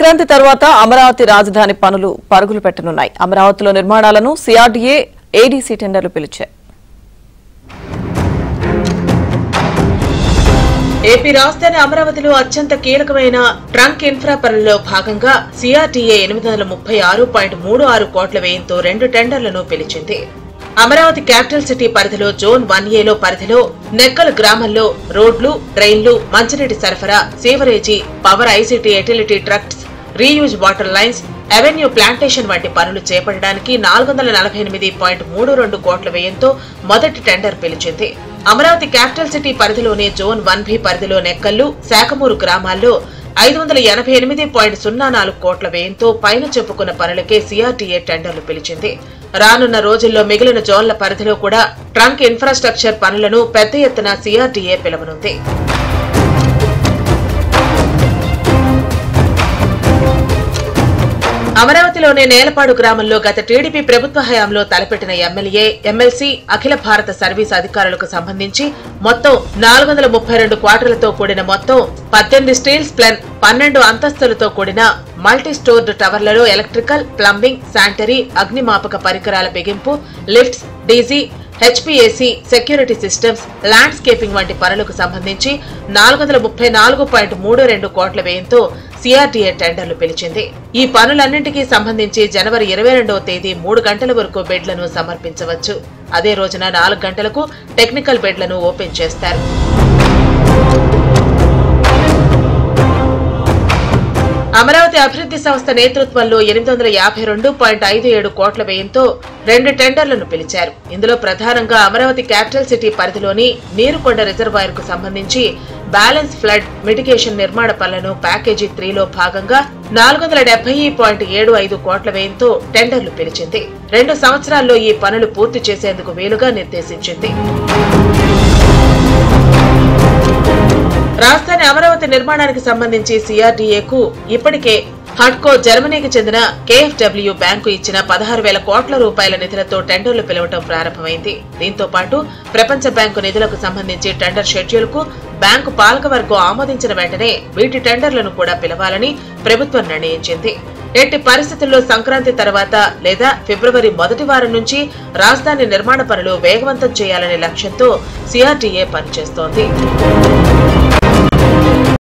సంక్రాంతి తర్వాత అమరావతి రాజధాని పనులు పరుగులు పెట్టనున్నాయి. అమరావతిలో నిర్మాణాలను సిఆర్డీఏ, ఏడీసీ టెండర్లు పిలిచాయి. ఏపీ రాజధాని అమరావతిలో అత్యంత కీలకమైన ట్రంక్ ఇన్ఫ్రా పనుల్లో భాగంగా సిఆర్డీఏ 836.36 కోట్ల వ్యయంతో 2 టెండర్లను పిలిచింది. అమరావతి క్యాపిటల్ సిటీ పరిధిలో జోన్ 1ఏలో పరిధిలో నెక్కల్ గ్రామంలో రోడ్లు, డ్రైన్లు, మంచినీటి సరఫరా, sewerage, power, ICT, utility trucks, reuse water lines, avenue plantation వంటి పనులు చేపట్టడానికి 448.32 కోట్ల వ్యయంతో మొదటి టెండర్ పిలిచింది. అమరావతి క్యాపిటల్ సిటీ పరిధిలోని జోన్ 1B పరిధిలో నెక్కల్లు, శాఖమూరు గ్రామాల్లో 588.04 కోట్ల వ్యయంతో పైన చెప్పుకున్న పనులకే సిఆర్డీఏ టెండర్లు పిలిచింది. రానున్న రోజుల్లో మిగిలిన జోన్ల పరిధిలో కూడా ట్రంక్ ఇన్ఫ్రాస్ట్రక్చర్ పనులను పెద్ద ఎత్తున సిఆర్డీఏ పిలవనుంది. అమరావతిలోని నేలపాడు గ్రామంలో గత టీడీపీ ప్రభుత్వ హయాంలో తలపెట్టిన ఎమ్మెల్యే, ఎమ్మెల్సీ, అఖిల భారత సర్వీస్ అధికారులకు సంబంధించి మొత్తం 432 క్వార్టర్లతో కూడిన మొత్తం 18 స్టీల్స్ ప్లాన్, 12 అంతస్తులతో కూడిన మల్టీ స్టోర్డ్ టవర్లలో ఎలక్ట్రికల్, ప్లంబింగ్, శానిటరీ, అగ్నిమాపక పరికరాల బిగింపు, lifts, DG, HPAC, security systems, landscaping వంటి పనులకు సంబంధించి 434.32 కోట్ల వ్యయంతో సిఆర్డీఏ టెండర్లు పిలిచింది. ఈ పనులన్నింటికీ సంబంధించి జనవరి 22వ తేదీ 3 గంటల వరకు బెడ్లను సమర్పించవచ్చు. అదే రోజున 4 గంటలకు టెక్నికల్ బెడ్లను ఓపెన్ చేస్తారు. అమరావతి అభివృద్ధి సంస్థ నేతృత్వంలో 852.57 కోట్ల వ్యయంతో 2 టెండర్లను పిలిచారు. ఇందులో ప్రధానంగా అమరావతి క్యాపిటల్ సిటీ పరిధిలోని నీరుకొండ రిజర్వాయర్ కు సంబంధించి బ్యాలెన్స్ ఫ్లడ్ మిటిగేషన్ నిర్మాణ పనులను ప్యాకేజీ 3లో భాగంగా 470.75 కోట్ల వ్యయంతో టెండర్లు పిలిచింది. 2 సంవత్సరాల్లో ఈ పనులు పూర్తి చేసేందుకు వీలుగా నిర్దేశించింది. రాజధాని అమరావతి నిర్మాణానికి సంబంధించి సిఆర్డీఏకు ఇప్పటికే హడ్కో, జర్మనీకి చెందిన కేఎఫ్డబ్ల్యూ బ్యాంకు ఇచ్చిన 16,000 కోట్ల రూపాయల నిధులతో టెండర్లు పిలవటం ప్రారంభమైంది. దీంతో పాటు ప్రపంచ బ్యాంకు నిధులకు సంబంధించి టెండర్ షెడ్యూల్ కు బ్యాంకు పాలకవర్గం ఆమోదించిన వెంటనే వీటి టెండర్లను కూడా పిలవాలని ప్రభుత్వం నిర్ణయించింది. ఎట్టి పరిస్థితుల్లో సంక్రాంతి తర్వాత లేదా ఫిబ్రవరి మొదటి వారం నుంచి రాజధాని నిర్మాణ పనులు వేగవంతం చేయాలనే లక్ష్యంతో సిఆర్డీఏ పనిచేస్తోంది.